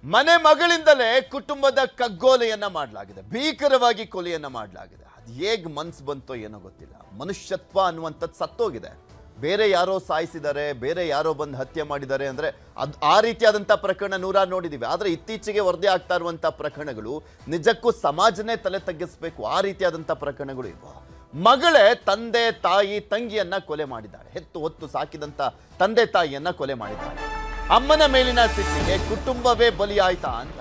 ಮನೆ ಮಗಳಿಂದಲೇ ಕುಟುಂಬದ ಕಗ್ಗೋಲೆಯನ್ನ ಮಾಡಲಾಗಿದೆ, ಭೀಕರವಾಗಿ ಕೊಲೆಯನ್ನ ಮಾಡಲಾಗಿದೆ. ಅದು ಹೇಗೆ ಮನ್ಸು ಬಂತೋ ಏನೋ ಗೊತ್ತಿಲ್ಲ. ಮನುಷ್ಯತ್ವ ಅನ್ನುವಂಥದ್ದು ಸತ್ತೋಗಿದೆ. ಬೇರೆ ಯಾರೋ ಸಾಯಿಸಿದ್ದಾರೆ, ಬೇರೆ ಯಾರೋ ಬಂದು ಹತ್ಯೆ ಮಾಡಿದ್ದಾರೆ ಅಂದ್ರೆ ಅದು ಆ ರೀತಿಯಾದಂಥ ಪ್ರಕರಣ ನೂರಾರು ನೋಡಿದ್ದೀವಿ. ಆದರೆ ಇತ್ತೀಚೆಗೆ ವರದಿ ಆಗ್ತಾ ಇರುವಂಥ ಪ್ರಕರಣಗಳು ನಿಜಕ್ಕೂ ಸಮಾಜನೇ ತಲೆ ತಗ್ಗಿಸ್ಬೇಕು. ಆ ರೀತಿಯಾದಂಥ ಪ್ರಕರಣಗಳು ಇವೆ. ಮಗಳೇ ತಂದೆ ತಾಯಿ ತಂಗಿಯನ್ನ ಕೊಲೆ ಮಾಡಿದ್ದಾಳೆ. ಹೆತ್ತು ಹೊತ್ತು ಸಾಕಿದಂಥ ತಂದೆ ತಾಯಿಯನ್ನ ಕೊಲೆ ಮಾಡಿದ್ದಾಳೆ. ಅಮ್ಮನ ಮೇಲಿನ ಸಿಟ್ಟಿಗೆ ಕುಟುಂಬವೇ ಬಲಿಯಾಯ್ತಾ ಅಂತ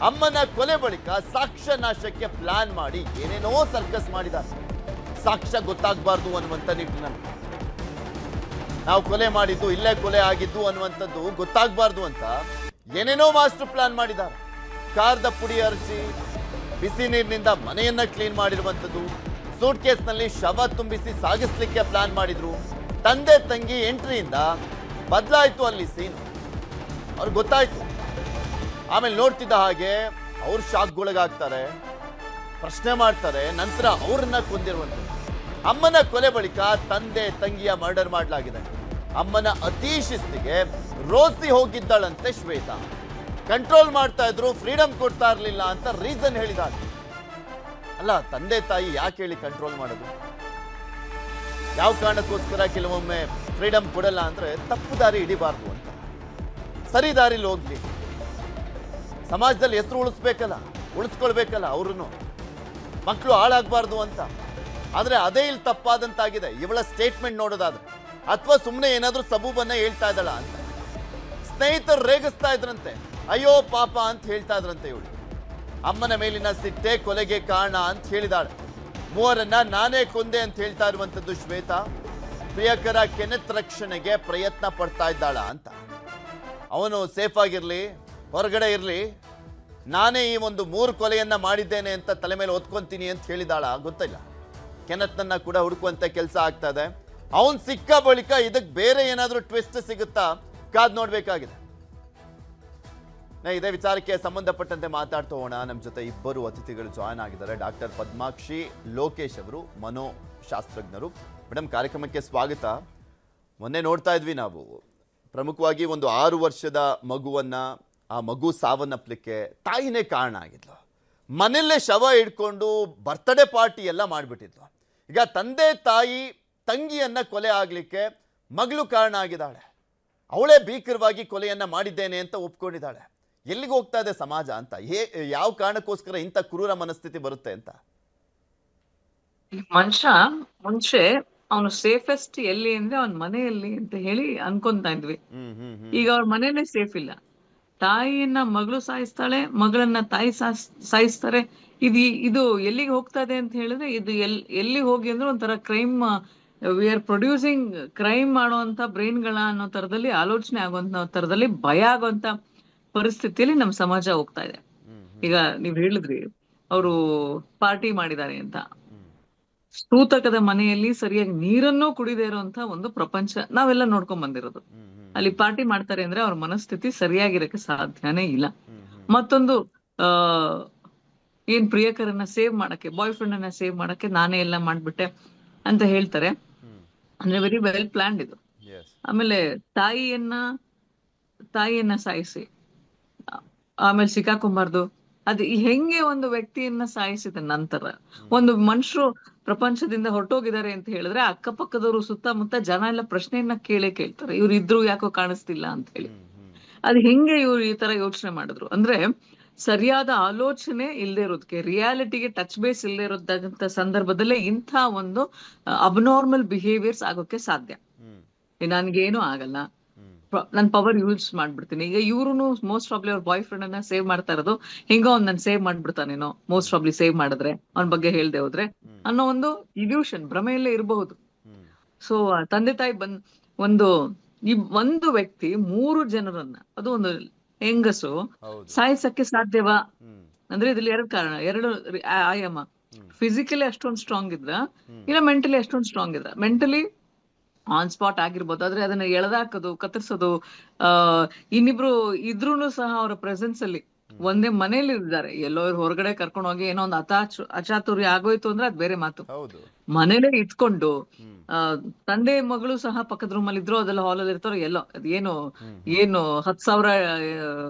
ಅಮ್ಮನ ಕೊಲೆ ಬಳಿಕ ಸಾಕ್ಷ್ಯ ನಾಶಕ್ಕೆ ಪ್ಲಾನ್ ಮಾಡಿ ಏನೇನೋ ಸರ್ಕಸ್ ಮಾಡಿದ್ದಾರೆ. ಸಾಕ್ಷ್ಯ ಗೊತ್ತಾಗಬಾರ್ದು ಅನ್ನುವಂಥ ನಿಟ್ಟಿನಲ್ಲಿ, ನಾವು ಕೊಲೆ ಮಾಡಿದ್ದು ಇಲ್ಲೇ ಕೊಲೆ ಆಗಿದ್ದು ಅನ್ನುವಂಥದ್ದು ಗೊತ್ತಾಗಬಾರ್ದು ಅಂತ ಏನೇನೋ ಮಾಸ್ಟರ್ ಪ್ಲಾನ್ ಮಾಡಿದ್ದಾರೆ. ಕಾರದ ಪುಡಿ ಹರಿಸಿ ಬಿಸಿ ನೀರಿನಿಂದ ಮನೆಯನ್ನ ಕ್ಲೀನ್ ಮಾಡಿರುವಂಥದ್ದು, ಸೂಟ್ ಕೇಸ್ನಲ್ಲಿ ಶವ ತುಂಬಿಸಿ ಸಾಗಿಸ್ಲಿಕ್ಕೆ ಪ್ಲಾನ್ ಮಾಡಿದ್ರು. ತಂದೆ ತಂಗಿ ಎಂಟ್ರಿಯಿಂದ ಬದಲಾಯಿತು ಅಲ್ಲಿ ಸೀನ್. ಅವ್ರಿಗೆ ಗೊತ್ತಾಯ್ತು. ಆಮೇಲೆ ನೋಡ್ತಿದ್ದ ಹಾಗೆ ಅವ್ರು ಶಾಕ್ಗೊಳಗಾಗ್ತಾರೆ, ಪ್ರಶ್ನೆ ಮಾಡ್ತಾರೆ. ನಂತರ ಅವ್ರನ್ನ ಕೊಂದಿರುವಂಥದ್ದು. ಅಮ್ಮನ ಕೊಲೆ ಬಳಿಕ ತಂದೆ ತಂಗಿಯ ಮರ್ಡರ್ ಮಾಡಲಾಗಿದೆ. ಅಮ್ಮನ ಅತಿ ಶಿಸ್ತಿಗೆ ರೋಸಿ ಹೋಗಿದ್ದಾಳಂತೆ ಶ್ವೇತಾ. ಕಂಟ್ರೋಲ್ ಮಾಡ್ತಾ ಇದ್ರು, ಫ್ರೀಡಮ್ ಕೊಡ್ತಾ ಇರಲಿಲ್ಲ ಅಂತ ರೀಸನ್ ಹೇಳಿದ್ದಾರೆ. ಅಲ್ಲ, ತಂದೆ ತಾಯಿ ಯಾಕೆ ಹೇಳಿ ಕಂಟ್ರೋಲ್ ಮಾಡೋದು? ಯಾವ ಕಾರಣಕ್ಕೋಸ್ಕರ ಕೆಲವೊಮ್ಮೆ ಫ್ರೀಡಮ್ ಕೊಡಲ್ಲ ಅಂದ್ರೆ ತಪ್ಪು ದಾರಿ ಹಿಡಿಬಾರ್ದು ಅಂತ, ಸರಿ ದಾರಿಲಿ ಹೋಗ್ಲಿ. ಸಮಾಜದಲ್ಲಿ ಹೆಸರು ಉಳಿಸ್ಕೊಳ್ಬೇಕಲ್ಲ ಅವ್ರನ್ನು, ಮಕ್ಕಳು ಹಾಳಾಗಬಾರ್ದು ಅಂತ. ಆದ್ರೆ ಅದೇ ಇಲ್ಲಿ ತಪ್ಪಾದಂತಾಗಿದೆ ಇವಳ ಸ್ಟೇಟ್ಮೆಂಟ್ ನೋಡೋದಾದ್ರೆ. ಅಥವಾ ಸುಮ್ಮನೆ ಏನಾದ್ರೂ ಸಬೂಬನ್ನ ಹೇಳ್ತಾ ಇದ್ದಾಳ ಅಂತ. ಸ್ನೇಹಿತರು ರೇಗಿಸ್ತಾ ಇದ್ರಂತೆ, ಅಯ್ಯೋ ಪಾಪ ಅಂತ ಹೇಳ್ತಾ ಇದ್ರಂತೆ. ಇವಳು ಅಮ್ಮನ ಮೇಲಿನ ಸಿಟ್ಟೆ ಕೊಲೆಗೆ ಕಾರಣ ಅಂತ ಹೇಳಿದಾಳೆ. ಮೂವರನ್ನ ನಾನೇ ಕೊಂದೆ ಅಂತ ಹೇಳ್ತಾ ಇರುವಂತದ್ದು ಶ್ವೇತಾ. ಪ್ರಿಯಕರ ಕೆನೆತ್ ರಕ್ಷಣೆಗೆ ಪ್ರಯತ್ನ ಪಡ್ತಾ ಇದ್ದಾಳ ಅಂತ. ಅವನು ಸೇಫ್ ಆಗಿರ್ಲಿ, ಹೊರಗಡೆ ಇರ್ಲಿ, ನಾನೇ ಈ ಒಂದು 3 ಕೊಲೆಯನ್ನ ಮಾಡಿದ್ದೇನೆ ಅಂತ ತಲೆ ಮೇಲೆ ಹೊತ್ಕೊಂತೀನಿ ಅಂತ ಹೇಳಿದಾಳ ಗೊತ್ತಿಲ್ಲ. ಕೆನೆತ್ನನ್ನ ಕೂಡ ಹುಡುಕುವಂತ ಕೆಲಸ ಆಗ್ತಾ ಇದೆ. ಅವನ್ ಸಿಕ್ಕ ಬಳಿಕ ಇದಕ್ಕೆ ಬೇರೆ ಏನಾದ್ರೂ ಟ್ವಿಸ್ಟ್ ಸಿಗುತ್ತಾ ಕಾದ್ ನೋಡ್ಬೇಕಾಗಿದೆ. ಇದೇ ವಿಚಾರಕ್ಕೆ ಸಂಬಂಧಪಟ್ಟಂತೆ ಮಾತಾಡ್ತಾ ಹೋಗೋಣ. ನಮ್ಮ ಜೊತೆ ಇಬ್ಬರು ಅತಿಥಿಗಳು ಜಾಯ್ನ್ ಆಗಿದ್ದಾರೆ. ಡಾಕ್ಟರ್ ಪದ್ಮಾಕ್ಷಿ ಲೋಕೇಶ್ ಅವರು, ಮನೋಶಾಸ್ತ್ರಜ್ಞರು. ಮೇಡಮ್, ಕಾರ್ಯಕ್ರಮಕ್ಕೆ ಸ್ವಾಗತ. ಮೊನ್ನೆ ನೋಡ್ತಾ ಇದ್ವಿ ನಾವು, ಪ್ರಮುಖವಾಗಿ ಒಂದು 6 ವರ್ಷದ ಮಗುವನ್ನ, ಆ ಮಗು ಸಾವನ್ನಪ್ಪಲಿಕ್ಕೆ ತಾಯಿನೇ ಕಾರಣ ಆಗಿದ್ಲು. ಮನೆಯಲ್ಲೇ ಶವ ಇಟ್ಕೊಂಡು ಬರ್ತ್ಡೇ ಪಾರ್ಟಿ ಎಲ್ಲ ಮಾಡಿಬಿಟ್ಟಿದ್ಲು. ಈಗ ತಂದೆ ತಾಯಿ ತಂಗಿಯನ್ನ ಕೊಲೆ ಆಗ್ಲಿಕ್ಕೆ ಮಗಳು ಕಾರಣ ಆಗಿದ್ದಾಳೆ. ಅವಳೇ ಭೀಕರವಾಗಿ ಕೊಲೆಯನ್ನ ಮಾಡಿದ್ದೇನೆ ಅಂತ ಒಪ್ಕೊಂಡಿದ್ದಾಳೆ. ಎಲ್ಲಿಗೆ ಹೋಗ್ತಾ ಇದೆ ಸಮಾಜ ಅಂತ, ಯಾವ ಕಾರಣಕ್ಕೋಸ್ಕರ ಇಂಥ ಕ್ರೂರ ಮನಸ್ಥಿತಿ ಬರುತ್ತೆ ಅಂತ? ಮನುಷ್ಯ ಮುಂಚೆ ಅವನು ಸೇಫೆಸ್ಟ್ ಎಲ್ಲಿ ಅಂದ್ರೆ ಅವನ ಮನೆಯಲ್ಲಿ ಅಂತ ಹೇಳಿ ಅನ್ಕೊಂತಾ ಇದ್ವಿ. ಈಗ ಅವ್ರ ಮನೇನೆ ಸೇಫ್ ಇಲ್ಲ. ತಾಯಿಯನ್ನ ಮಗಳು ಸಾಯಿಸ್ತಾಳೆ, ಮಗಳನ್ನ ತಾಯಿ ಸಾಯಿಸ್ತಾರೆ. ಇದು ಎಲ್ಲಿಗೆ ಹೋಗ್ತಾ ಇದೆ ಅಂತ ಹೇಳಿದ್ರೆ, ಇದು ಎಲ್ಲಿ ಹೋಗಿ ಅಂದ್ರೆ ಒಂಥರ crime, we are producing crime ಮಾಡುವಂತ ಬ್ರೈನ್ಗಳ ಅನ್ನೋ ತರದಲ್ಲಿ, ಆಲೋಚನೆ ಆಗುವಂತ ತರದಲ್ಲಿ, ಭಯ ಆಗುವಂತ ಪರಿಸ್ಥಿತಿಯಲ್ಲಿ ನಮ್ಮ ಸಮಾಜ ಹೋಗ್ತಾ ಇದೆ. ಈಗ ನೀವ್ ಹೇಳಿದ್ರಿ ಅವರು ಪಾರ್ಟಿ ಮಾಡಿದ್ದಾರೆ ಅಂತ. ಸೂತಕದ ಮನೆಯಲ್ಲಿ ಸರಿಯಾಗಿ ನೀರನ್ನು ಕುಡಿದೇ ಇರುವಂತ ಒಂದು ಪ್ರಪಂಚ ನಾವೆಲ್ಲ ನೋಡ್ಕೊಂಡ್ ಬಂದಿರೋದು. ಅಲ್ಲಿ ಪಾರ್ಟಿ ಮಾಡ್ತಾರೆ ಅಂದ್ರೆ ಅವ್ರ ಮನಸ್ಥಿತಿ ಸರಿಯಾಗಿರಕ್ಕೆ ಸಾಧ್ಯನೇ ಇಲ್ಲ. ಮತ್ತೊಂದು ಏನ್ ಪ್ರಿಯಕರನ್ನ ಸೇವ್ ಮಾಡಕ್ಕೆ, ಬಾಯ್ ಫ್ರೆಂಡ್ ಅನ್ನ ಸೇವ್ ಮಾಡಕ್ಕೆ ನಾನೇ ಎಲ್ಲ ಮಾಡ್ಬಿಟ್ಟೆ ಅಂತ ಹೇಳ್ತಾರೆ ಅಂದ್ರೆ ವೆರಿ ವೆಲ್ ಪ್ಲಾನ್ಡ್ ಇದು. ಆಮೇಲೆ ತಾಯಿಯನ್ನ ಸಾಯಿಸಿ ಆಮೇಲೆ ಸಿಕ್ಕಾಕೊಂಬಾರ್ದು. ಅದು ಹೆಂಗೆ ಒಂದು ವ್ಯಕ್ತಿಯನ್ನ ಸಾಯಿಸಿದ ನಂತರ ಒಂದು ಮನುಷ್ಯರು ಪ್ರಪಂಚದಿಂದ ಹೊರಟೋಗಿದ್ದಾರೆ ಅಂತ ಹೇಳಿದ್ರೆ, ಅಕ್ಕಪಕ್ಕದವರು ಸುತ್ತಮುತ್ತ ಜನ ಎಲ್ಲ ಪ್ರಶ್ನೆಯನ್ನ ಕೇಳ್ತಾರೆ, ಇವ್ರು ಇದ್ರು ಯಾಕೋ ಕಾಣಿಸ್ತಿಲ್ಲ ಅಂತ ಹೇಳಿ. ಅದು ಹೆಂಗೆ ಇವ್ರು ಈ ತರ ಯೋಚನೆ ಮಾಡಿದ್ರು ಅಂದ್ರೆ, ಸರಿಯಾದ ಆಲೋಚನೆ ಇಲ್ಲದೆ ಇರೋದಕ್ಕೆ, ರಿಯಾಲಿಟಿಗೆ ಟಚ್ ಬೇಸ್ ಇಲ್ಲದೆ ಇರೋದಂತ ಸಂದರ್ಭದಲ್ಲೇ ಇಂಥ ಒಂದು ಅಬ್ನಾರ್ಮಲ್ ಬಿಹೇವಿಯರ್ಸ್ ಆಗೋಕೆ ಸಾಧ್ಯ. ನನ್ಗೇನು ಆಗಲ್ಲ, ನನ್ ಪವರ್ ಯೂಸ್ ಮಾಡ್ಬಿಡ್ತೀನಿ. ಈಗ ಇವ್ರು ಮೋಸ್ಟ್ ಪ್ರಾಬ್ಲಿ ಅವ್ರ ಬಾಯ್ ಫ್ರೆಂಡ್ ಅನ್ನ ಸೇವ್ ಮಾಡ್ತಾ ಇರೋದು, ಹಿಂಗೋ ಅವ್ನ್ ನನ್ ಸೇವ್ ಮಾಡ್ಬಿಡ್ತಾನೇನೋ, ಮೋಸ್ಟ್ ಪ್ರಾಬ್ಲಿ ಸೇವ್ ಮಾಡಿದ್ರೆ ಅವನ ಬಗ್ಗೆ ಹೇಳ್ದೆ ಹೋದ್ರೆ ಅನ್ನೋ ಒಂದು ಇಲ್ಯೂಷನ್, ಭ್ರಮೆಯಲ್ಲೇ ಇರಬಹುದು. ಸೊ ತಂದೆ ತಾಯಿ ಒಂದು ವ್ಯಕ್ತಿ 3 ಜನರನ್ನ, ಅದು ಒಂದು ಹೆಂಗಸು ಸಾಯಿಸಕ್ಕೆ ಸಾಧ್ಯವಾ ಅಂದ್ರೆ ಇದ್ರಲ್ಲಿ 2 ಕಾರಣ, 2 ಆಯಾಮ. ಫಿಸಿಕಲಿ ಅಷ್ಟೊಂದು ಸ್ಟ್ರಾಂಗ್ ಇದ್ರ, ಇಲ್ಲ ಮೆಂಟಲಿ ಅಷ್ಟೊಂದು ಸ್ಟ್ರಾಂಗ್ ಇದ್ರ. ಮೆಂಟಲಿ ಆನ್ ಸ್ಪಾಟ್ ಆಗಿರ್ಬೋದು, ಆದ್ರೆ ಅದನ್ನ ಎಳೆದಾಕೋದು, ಕತ್ತರಿಸೋದು, ಇನ್ನಿಬ್ರು ಇದ್ರೂನು ಸಹ ಅವರ ಪ್ರೆಸೆನ್ಸ್ ಅಲ್ಲಿ ಒಂದೇ ಮನೇಲಿ ಇದ್ದಾರೆ, ಎಲ್ಲೋ ಇವ್ರು ಹೊರಗಡೆ ಕರ್ಕೊಂಡು ಹೋಗಿ ಏನೋ ಒಂದು ಅಚಾತುರ್ಯ ಆಗೋಯ್ತು ಅಂದ್ರೆ ಅದ್ ಬೇರೆ ಮಾತು. ಹೌದು. ಮನೇಲೆ ಇದ್ಕೊಂಡು ಹ್ಮ್. ತಂದೆ ಮಗಳು ಸಹ ಪಕ್ಕದ ರೂಮ್ ಅಲ್ಲಿ ಇದ್ರು, ಅದೆಲ್ಲ ಹಾಲಲ್ಲಿ ಇರ್ತಾರೋ ಎಲ್ಲೋ, ಅದೇನು ಹ್ಮ್. ಏನು 10,000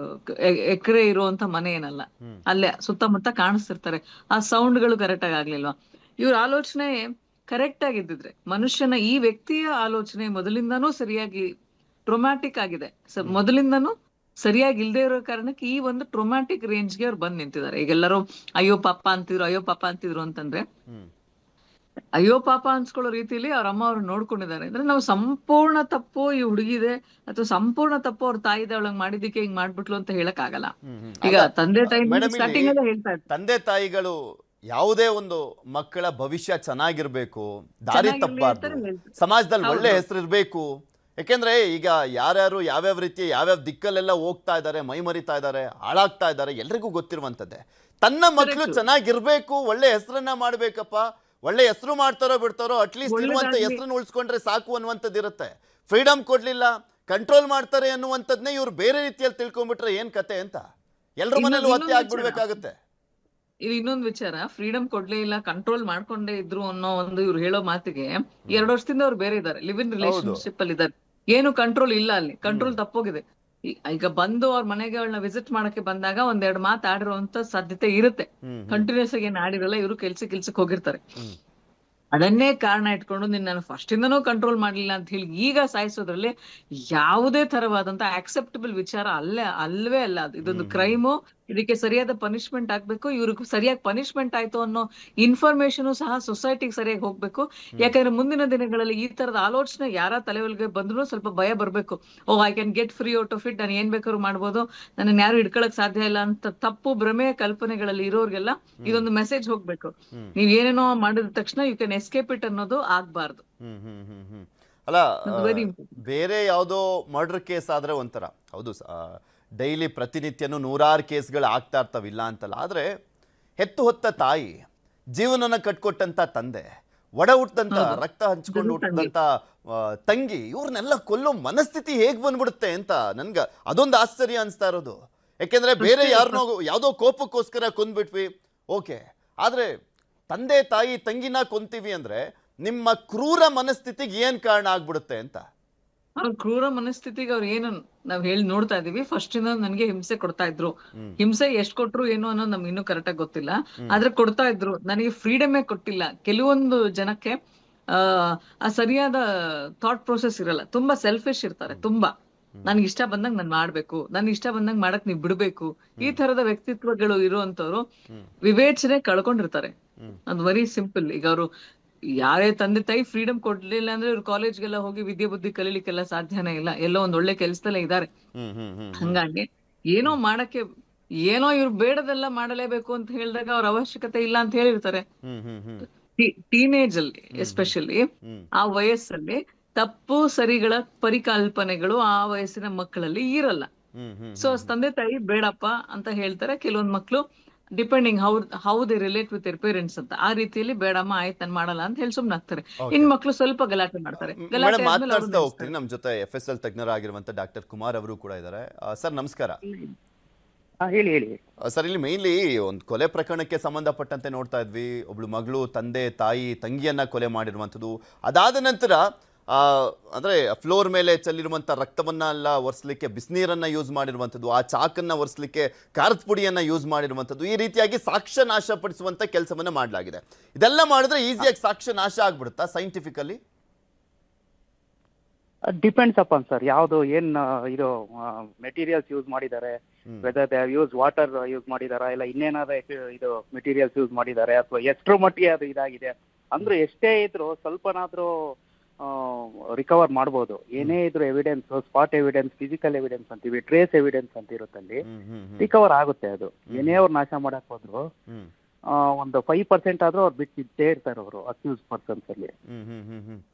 ಎಕರೆ ಇರುವಂತ ಮನೆ ಏನಲ್ಲ, ಹ್ಮ್. ಅಲ್ಲೇ ಸುತ್ತಮುತ್ತ ಕಾಣಿಸ್ತಿರ್ತಾರೆ. ಆ ಸೌಂಡ್ಗಳು ಕರೆಕ್ಟ್ ಆಗಿ ಆಗ್ಲಿಲ್ವಾ? ಇವ್ರ ಆಲೋಚನೆ ಕರೆಕ್ಟ್ ಆಗಿದ್ದಿದ್ರೆ, ಮನುಷ್ಯನ ಈ ವ್ಯಕ್ತಿಯ ಆಲೋಚನೆ ಮೊದಲಿಂದಾನೂ ಸರಿಯಾಗಿ ಟ್ರೊಮ್ಯಾಟಿಕ್ ಆಗಿದೆ, ಮೊದಲಿಂದಾನು ಸರಿಯಾಗಿ ಇಲ್ದೇ ಇರೋ ಕಾರಣಕ್ಕೆ ಈ ಒಂದು ಟ್ರೊಮ್ಯಾಟಿಕ್ ರೇಂಜ್ಗೆ ಅವ್ರು ಬಂದ್ ನಿಂತಿದ್ದಾರೆ. ಈಗೆಲ್ಲರೂ ಅಯ್ಯೋ ಪಾಪ ಅಂತಿದ್ರು ಅಂತಂದ್ರೆ, ಹ್ಮ್. ಅಯ್ಯೋ ಪಾಪ ಅನ್ಸ್ಕೊಳ್ಳೋ ರೀತಿಲಿ ಅವ್ರ ಅಮ್ಮ ಅವ್ರು ನೋಡ್ಕೊಂಡಿದ್ದಾರೆ ಅಂದ್ರೆ, ನಾವು ಸಂಪೂರ್ಣ ತಪ್ಪು ಈ ಹುಡುಗಿದೆ ಅಥವಾ ಸಂಪೂರ್ಣ ತಪ್ಪು ಅವ್ರ ತಾಯಿದ ಅವಳಂಗ್ ಮಾಡಿದ್ದಕ್ಕೆ ಹಿಂಗ್ ಮಾಡ್ಬಿಟ್ಲು ಅಂತ ಹೇಳಕ್ ಆಗಲ್ಲ. ಈಗ ತಂದೆ ತಾಯಿ ಸ್ಟಾರ್ಟಿಂಗ್ ಅಲ್ಲೇ ಹೇಳ್ತಾ ಇದ್ರು, ತಂದೆ ತಾಯಿಗಳು ಯಾವುದೇ ಒಂದು ಮಕ್ಕಳ ಭವಿಷ್ಯ ಚೆನ್ನಾಗಿರ್ಬೇಕು, ದಾರಿ ತಪ್ಪಬಾರ್ದು, ಸಮಾಜದಲ್ಲಿ ಒಳ್ಳೆ ಹೆಸರು ಇರ್ಬೇಕು. ಯಾಕೆಂದ್ರೆ ಈಗ ಯಾರ್ಯಾರು ಯಾವ್ಯಾವ ರೀತಿ ಯಾವ್ಯಾವ ದಿಕ್ಕಲ್ಲೆಲ್ಲ ಹೋಗ್ತಾ ಇದ್ದಾರೆ, ಮೈ ಮರಿತಾ ಇದ್ದಾರೆ, ಹಾಳಾಗ್ತಾ ಇದ್ದಾರೆ, ಎಲ್ರಿಗೂ ಗೊತ್ತಿರುವಂತದ್ದೇ. ತನ್ನ ಮಕ್ಕಳು ಚೆನ್ನಾಗಿರ್ಬೇಕು, ಒಳ್ಳೆ ಹೆಸರನ್ನ ಮಾಡ್ಬೇಕಪ್ಪ, ಒಳ್ಳೆ ಹೆಸರು ಮಾಡ್ತಾರೋ ಬಿಡ್ತಾರೋ ಅಟ್ಲೀಸ್ಟ್ ಇರುವಂತ ಹೆಸರನ್ನ ಉಳಿಸ್ಕೊಂಡ್ರೆ ಸಾಕು ಅನ್ನುವಂಥದ್ದು ಇರುತ್ತೆ. ಫ್ರೀಡಮ್ ಕೊಡ್ಲಿಲ್ಲ, ಕಂಟ್ರೋಲ್ ಮಾಡ್ತಾರೆ ಅನ್ನುವಂಥದ್ನೇ ಇವ್ರು ಬೇರೆ ರೀತಿಯಲ್ಲಿ ತಿಳ್ಕೊಂಡ್ಬಿಟ್ರೆ ಏನ್ ಕತೆ ಅಂತ ಎಲ್ರ ಮನೇಲಿ ಒತ್ತಿ ಆಗ್ಬಿಡ್ಬೇಕಾಗುತ್ತೆ. ಇಲ್ಲಿ ಇನ್ನೊಂದು ವಿಚಾರ, ಫ್ರೀಡಮ್ ಕೊಡ್ಲೇ ಇಲ್ಲ, ಕಂಟ್ರೋಲ್ ಮಾಡ್ಕೊಂಡೇ ಇದ್ರು ಅನ್ನೋ ಒಂದು ಇವ್ರು ಹೇಳೋ ಮಾತಿಗೆ 2 ವರ್ಷದಿಂದ ಅವ್ರು ಬೇರೆ ಇದ್ದಾರೆ, ಲಿವ್ ಇನ್ ರಿಲೇಶನ್ಶಿಪ್ ಅಲ್ಲಿ ಇದ್ದಾರೆ, ಏನು ಕಂಟ್ರೋಲ್ ಇಲ್ಲ, ಅಲ್ಲಿ ಕಂಟ್ರೋಲ್ ತಪ್ಪೋಗಿದೆ. ಈಗ ಬಂದು ಅವ್ರ ಮನೆಗೆ ಅವಳನ್ನ ವಿಸಿಟ್ ಮಾಡಕ್ಕೆ ಬಂದಾಗ 1-2 ಮಾತು ಆಡಿರುವಂತ ಸಾಧ್ಯತೆ ಇರುತ್ತೆ. ಕಂಟಿನ್ಯೂಸ್ ಆಗಿ ಏನ್ ಆಡಿರಲ್ಲ, ಇವರು ಕೆಲ್ಸಕ್ಕೆ ಹೋಗಿರ್ತಾರೆ. ಅದನ್ನೇ ಕಾರಣ ಇಟ್ಕೊಂಡು ನಾನು ಫಸ್ಟ್ ಇಂದನೂ ಕಂಟ್ರೋಲ್ ಮಾಡ್ಲಿಲ್ಲ ಅಂತ ಹೇಳಿ ಈಗ ಸಾಯಿಸೋದ್ರಲ್ಲಿ ಯಾವುದೇ ತರವಾದಂತ ಆಕ್ಸೆಪ್ಟಬಲ್ ವಿಚಾರ ಅಲ್ವೇ ಅಲ್ಲ. ಅದು ಇದೊಂದು ಕ್ರೈಮು, ಇದಕ್ಕೆ ಸರಿಯಾದ ಪನಿಷ್ಮೆಂಟ್ ಆಗ್ಬೇಕು, ಇವ್ರಿಗೆ ಸರಿಯಾಗಿ ಪನಿಷ್ಮೆಂಟ್ ಆಯ್ತು ಅನ್ನೋ ಇನ್ಫಾರ್ಮೇಶನ್ ಸಹ ಸೊಸೈಟಿಗೆ ಸರಿಯಾಗಿ ಹೋಗ್ಬೇಕು. ಯಾಕಂದ್ರೆ ಮುಂದಿನ ದಿನಗಳಲ್ಲಿ ಈ ತರದ ಆಲೋಚನೆ ಯಾರ ತಲೆ ಒಳಗೆ ಬಂದ್ರು ಸ್ವಲ್ಪ ಭಯ ಬರ್ಬೇಕು. I can get free out of it, ನಾನು ಏನ್ ಬೇಕಾದ್ರೂ ಮಾಡ್ಬೋದು, ನನ್ನ ಯಾರು ಹಿಡ್ಕೊಳಕ್ ಸಾಧ್ಯ ಇಲ್ಲ ಅಂತ ತಪ್ಪು ಭ್ರಮೆ ಕಲ್ಪನೆಗಳಲ್ಲಿ ಇರೋರ್ಗೆಲ್ಲ ಇದೊಂದು ಮೆಸೇಜ್ ಹೋಗ್ಬೇಕು. ನೀವ್ ಏನೇನೋ ಮಾಡಿದ ತಕ್ಷಣ ಯು ಕ್ಯಾನ್ ಎಸ್ಕೇಪ್ ಇಟ್ ಅನ್ನೋದು ಆಗ್ಬಾರ್ದು. ಅಲ್ಲ, ಬೇರೆ ಯಾವ್ದೋ ಮರ್ಡರ್ ಕೇಸ್ ಆದ್ರೆ ಒಂಥರ ಹೌದು, ಡೈಲಿ ಪ್ರತಿನಿತ್ಯನೂ 100 ಕೇಸ್ಗಳು ಆಗ್ತಾ ಇರ್ತಾವಿಲ್ಲ ಅಂತಲ್ಲ. ಆದ್ರೆ ಹೆತ್ತು ಹೊತ್ತ ತಾಯಿ, ಜೀವನನ ಕಟ್ಕೊಟ್ಟಂತ ತಂದೆ, ಒಡ ಹುಟ್ಟಂತ ರಕ್ತ ಹಂಚ್ಕೊಂಡು ಹುಟ್ಟಂತ ತಂಗಿ, ಇವ್ರನ್ನೆಲ್ಲ ಕೊಲ್ಲೋ ಮನಸ್ಥಿತಿ ಹೇಗ್ ಬಂದ್ಬಿಡುತ್ತೆ ಅಂತ ನನ್ಗ ಅದೊಂದು ಆಶ್ಚರ್ಯ ಅನ್ಸ್ತಾ ಇರೋದು. ಯಾಕೆಂದ್ರೆ ಬೇರೆ ಯಾರನ್ನೋ ಯಾವ್ದೋ ಕೋಪಕ್ಕೋಸ್ಕರ ಕೊಂದ್ಬಿಟ್ವಿ, ಓಕೆ, ಆದ್ರೆ ತಂದೆ ತಾಯಿ ತಂಗಿನ ಕೊಂತೀವಿ ಅಂದ್ರೆ ನಿಮ್ಮ ಕ್ರೂರ ಮನಸ್ಥಿತಿಗೆ ಏನ್ ಕಾರಣ ಆಗ್ಬಿಡುತ್ತೆ ಅಂತ. ಅವ್ರ ಕ್ರೂರ ಮನಸ್ಥಿತಿಗೆ ಅವ್ರು ಏನು ನಾವ್ ಹೇಳಿ ನೋಡ್ತಾ ಇದೀವಿ, ಫಸ್ಟ್ ಇಂದ ನನ್ಗೆ ಹಿಂಸೆ ಕೊಡ್ತಾ ಇದ್ರು, ಹಿಂಸೆ ಎಷ್ಟ್ ಕೊಟ್ರು ಏನು ಅನ್ನೋದು ನಮ್ಗೆ ಇನ್ನೂ ಕರೆಕ್ಟ್ ಆಗಿ ಗೊತ್ತಿಲ್ಲ, ಆದ್ರೆ ಕೊಡ್ತಾ ಇದ್ರು. ನನಗೆ ಫ್ರೀಡಮೇ ಕೊಟ್ಟಿಲ್ಲ. ಕೆಲವೊಂದು ಜನಕ್ಕೆ ಆ ಸರಿಯಾದ ಥಾಟ್ ಪ್ರೊಸೆಸ್ ಇರಲ್ಲ, ತುಂಬಾ ಸೆಲ್ಫಿಶ್ ಇರ್ತಾರೆ, ತುಂಬಾ ನನ್ಗೆ ಇಷ್ಟ ಬಂದಂಗ್ ನಾನ್ ಮಾಡ್ಬೇಕು, ನನ್ ಇಷ್ಟ ಬಂದಂಗ್ ಮಾಡಕ್ ನೀವ್ ಬಿಡ್ಬೇಕು, ಈ ತರದ ವ್ಯಕ್ತಿತ್ವಗಳು ಇರುವಂತವ್ರು ವಿವೇಚನೆ ಕಳ್ಕೊಂಡಿರ್ತಾರೆ. ಅದು ವೆರಿ ಸಿಂಪಲ್. ಈಗ ಅವರು ಯಾರೇ ತಂದೆ ತಾಯಿ ಫ್ರೀಡಮ್ ಕೊಡ್ಲಿಲ್ಲ ಅಂದ್ರೆ ಇವ್ರು ಕಾಲೇಜ್ಗೆಲ್ಲ ಹೋಗಿ ವಿದ್ಯೆ ಬುದ್ಧಿ ಕಲೀಲಿಕ್ಕೆಲ್ಲ ಸಾಧ್ಯನೇ ಇಲ್ಲ, ಎಲ್ಲೋ ಒಂದ್ ಒಳ್ಳೆ ಕೆಲ್ಸದಲ್ಲೇ ಇದ್ದಾರೆ. ಹಂಗಾಗಿ ಏನೋ ಮಾಡಕ್ಕೆ, ಏನೋ ಇವ್ರು ಬೇಡದೆಲ್ಲ ಮಾಡಲೇಬೇಕು ಅಂತ ಹೇಳಿದಾಗ ಅವ್ರ ಅವಶ್ಯಕತೆ ಇಲ್ಲ ಅಂತ ಹೇಳಿರ್ತಾರೆ. ಟೀನೇಜ್ ಅಲ್ಲಿ ಎಸ್ಪೆಷಲಿ ಆ ವಯಸ್ಸಲ್ಲಿ ತಪ್ಪು ಸರಿಗಳ ಪರಿಕಲ್ಪನೆಗಳು ಆ ವಯಸ್ಸಿನ ಮಕ್ಕಳಲ್ಲಿ ಇರಲ್ಲ. ಸೊ ತಂದೆ ತಾಯಿ ಬೇಡಪ್ಪ ಅಂತ ಹೇಳ್ತಾರೆ. ಕೆಲವೊಂದ್ ಮಕ್ಳು depending how they relate with their parents ಅಂತ, ಆ ರೀತಿಯಲ್ಲಿ ಬೇಡಮ್ಮ ಆಯ್ತು ನಾನು ಮಾಡಲ್ಲ ಅಂತ ಹೇಳಿ ಸುಮ್ನಾಗ್ತಾರೆ. ಇನ್ ಮಕ್ಳು ಸ್ವಲ್ಪ ಗಲಾಟೆ ಮಾಡ್ತಾರೆ. ಮಾತನಾಡ್ತಾ ಹೋಗ್ತೀನಿ. ನಮ್ ಜೊತೆ FSL ತಜ್ಞರಾಗಿರುವಂತ ಡಾಕ್ಟರ್ ಕುಮಾರ್ ಅವರು ಕೂಡ ಇದ್ದಾರೆ. ಸರ್ ನಮಸ್ಕಾರ. ಹೇಳಿ ಹೇಳಿ ಸರ್, ಇಲ್ಲಿ ಮೇನ್ಲಿ ಒಂದು ಕೊಲೆ ಪ್ರಕರಣಕ್ಕೆ ಸಂಬಂಧಪಟ್ಟಂತೆ ನೋಡ್ತಾ ಇದ್ವಿ. ಒಬ್ಳು ಮಗಳು ತಂದೆ ತಾಯಿ ತಂಗಿಯನ್ನ ಕೊಲೆ ಮಾಡಿರುವಂಥದ್ದು, ಅದಾದ ನಂತರ ಅಂದ್ರೆ ಫ್ಲೋರ್ ಮೇಲೆ ಚೆಲ್ಲಿರುವಂಥ ರಕ್ತವನ್ನ ಎಲ್ಲ ಒರೆಸ್ಲಿಕ್ಕೆ ಬಿಸಿನೀರನ್ನ ಯೂಸ್ ಮಾಡಿರುವಂಥದ್ದು, ಆ ಚಾಕನ್ನ ಒರೆಸ್ಲಿಕ್ಕೆ ಖಾರದ ಪುಡಿಯನ್ನ ಯೂಸ್ ಮಾಡಿರುವಂಥದ್ದು, ಈ ರೀತಿಯಾಗಿ ಸಾಕ್ಷ್ಯ ನಾಶ ಪಡಿಸುವಂತ ಕೆಲಸವನ್ನ ಮಾಡಲಾಗಿದೆ. ಇದೆಲ್ಲ ಮಾಡಿದ್ರೆ ಈಸಿಯಾಗಿ ಸಾಕ್ಷ್ಯ ನಾಶ ಆಗ್ಬಿಡುತ್ತಾ ಸೈಂಟಿಫಿಕಲಿ? ಡಿಪೆಂಡ್ಸ್ ಅಪಾನ್ ಸರ್, ಯಾವುದು ಏನ್ ಇದು ಮೆಟೀರಿಯಲ್ಸ್ ಯೂಸ್ ಮಾಡಿದ್ದಾರೆ, whether they use water use ಮಾಡಿದಾರಾ, ಇಲ್ಲ ಇನ್ನೇನಾದ್ರು ಇದು ಮೆಟೀರಿಯಲ್ಸ್ ಯೂಸ್ ಮಾಡಿದ್ದಾರೆ, ಅಥವಾ ಎಷ್ಟರ ಮಟ್ಟಿಗೆ ಅದು ಇದಾಗಿದೆ ಅಂದ್ರೆ ಎಷ್ಟೇ ಇದ್ರು ಸ್ವಲ್ಪನಾದ್ರೂ ರಿಕವರ್ ಮಾಡ್ಬೋದು. ಏನೇ ಇದ್ರು evidence, spot evidence, physical evidence ಅಂತೀವಿ, ಟ್ರೇಸ್ ಎವಿಡೆನ್ಸ್ ಅಂತ ಇರುತ್ತಲ್ಲಿ, ರಿಕವರ್ ಆಗುತ್ತೆ. ಅದು ಏನೇ ಅವ್ರು ನಾಶ ಮಾಡಕ್ ಹೋದ್ರು ಒಂದು 5% ಆದ್ರೂ ಅವ್ರು ಬಿಟ್ಟಿದ್ದೇ ಇರ್ತಾರೆ ಅವರು ಅಕ್ಯೂಸ್ ಪರ್ಸನ್ಸ್ ಅಲ್ಲಿ.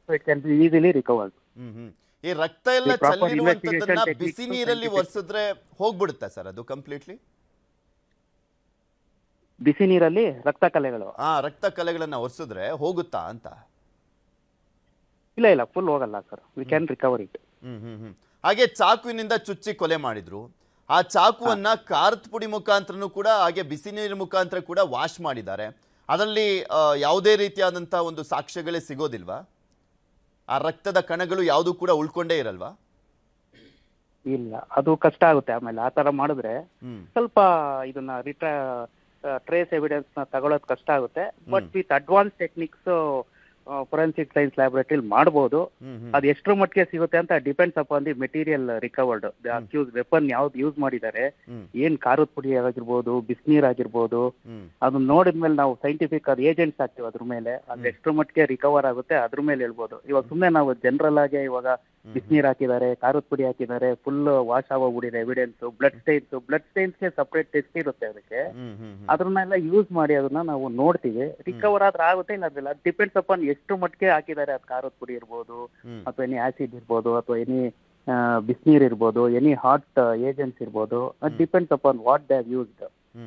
So it can be easily recovered. ಈ ರಕ್ತ ಎಲ್ಲ ಚೆಲ್ಲಿರುವಂತದನ್ನ ಬಿಸಿ ನೀರಲ್ಲಿ ಒರೆಸಿದ್ರೆ ಹೋಗ್ಬಿಡುತ್ತೆ ಸರ್ ಅದು ಕಂಪ್ಲೀಟ್ಲಿ? ಬಿಸಿ ನೀರಲ್ಲಿ ರಕ್ತ ಕಲೆಗಳು, ರಕ್ತ ಕಲೆಗಳನ್ನ ಒರೆಸಿದ್ರೆ ಹೋಗುತ್ತಾ ಅಂತ? ಇಲ್ಲ ಫುಲ್ ಹೋಗಲ್ಲ sir, we can recover it. ಹಾಗೆ ಚಾಕುವಿನಿಂದ ಚುಚ್ಚಿ ಕೊಲೆ ಮಾಡಿದ್ರು, ಆ ಚಾಕುವನ್ನ ಖಾರದ ಪುಡಿ ಮುಖಾಂತರನೂ ಕೂಡ ಹಾಗೆ ಬಿಸಿ ನೀರಿನ ಮುಖಾಂತರ ಕೂಡ ವಾಶ್ ಮಾಡಿದ್ದಾರೆ. ಅದರಲ್ಲಿ ಯಾವುದೇ ರೀತಿಯಾದಂಥ ಒಂದು ಸಾಕ್ಷ್ಯಗಳೇ ಸಿಗೋದಿಲ್ವಾ? ಆ ರಕ್ತದ ಕಣಗಳು ಯಾವುದು ಕೂಡ ಉಳ್ಕೊಂಡೇ ಇರಲ್ವಾ? ಇಲ್ಲ, ಅದು ಕಷ್ಟ ಆಗುತ್ತೆ. ಆಮೇಲೆ ಆ ತರ ಮಾಡಿದ್ರೆ ಸ್ವಲ್ಪ ಇದನ್ನ ಟ್ರೇಸ್ ಎವಿಡೆನ್ಸ್ ನ ತಗೊಳ್ಳೋದು ಕಷ್ಟ ಆಗುತ್ತೆ. But with advance techniques forensic science laboratory ಮಾಡಬಹುದು. ಅದು ಎಷ್ಟರ ಮಟ್ಟಿಗೆ ಸಿಗುತ್ತೆ ಅಂತ depends upon the material recovered. Accuse weapon ಯಾವ್ದು ಯೂಸ್ ಮಾಡಿದ್ದಾರೆ, ಏನ್ ಖಾರದ ಪುಡಿ ಆಗಿರ್ಬೋದು, ಬಿಸಿನೀರ್ ಆಗಿರ್ಬೋದು, ಅದನ್ನ ನೋಡಿದ್ಮೇಲೆ ನಾವು ಸೈಂಟಿಫಿಕ್ ಅದು ಏಜೆಂಟ್ಸ್ ಹಾಕ್ತಿವಿ ಅದ್ರ ಮೇಲೆ, ಅದು ಎಷ್ಟರ ಮಟ್ಟಿಗೆ ರಿಕವರ್ ಆಗುತ್ತೆ ಅದ್ರ ಮೇಲೆ ಹೇಳ್ಬೋದು. ಇವಾಗ ಸುಮ್ಮನೆ ನಾವು ಜನರಲ್ ಆಗಿ ಇವಾಗ ಬಿಸಿನೀರ್ ಹಾಕಿದ್ದಾರೆ, ಖಾರದ ಪುಡಿ ಹಾಕಿದ್ದಾರೆ, ಫುಲ್ ವಾಶ್ ಆಗೋಗ್ಬಿಟ್ಟಿದೆ ಎವಿಡೆನ್ಸ್, ಬ್ಲಡ್ ಸ್ಟೈನ್ಸ್ಗೆ ಸಪರೇಟ್ ಟೆಸ್ಟ್ ಇರುತ್ತೆ ಅದಕ್ಕೆ. ಅದನ್ನೆಲ್ಲ ಯೂಸ್ ಮಾಡಿ ಅದನ್ನ ನಾವು ನೋಡ್ತೀವಿ. ರಿಕವರ್ ಆದ್ರೆ ಆಗುತ್ತೆ, ಇಲ್ಲ ಅದಿಲ್ಲ. ಡಿಪೆಂಡ್ಸ್ ಅಪಾನ್ ಎಷ್ಟು ಮಟ್ಟಿಗೆ ಹಾಕಿದ್ದಾರೆ. ಅದು ಖಾರದ ಪುಡಿ ಇರ್ಬೋದು, ಅಥವಾ ಎನಿ ಆಸಿಡ್ ಇರ್ಬೋದು, ಅಥವಾ ಎನಿ ಬಿಸಿನೀರ್ ಇರ್ಬೋದು, ಎನಿ ಹಾಟ್ ಏಜೆಂಟ್ಸ್ ಇರ್ಬೋದು. Depends upon what they have used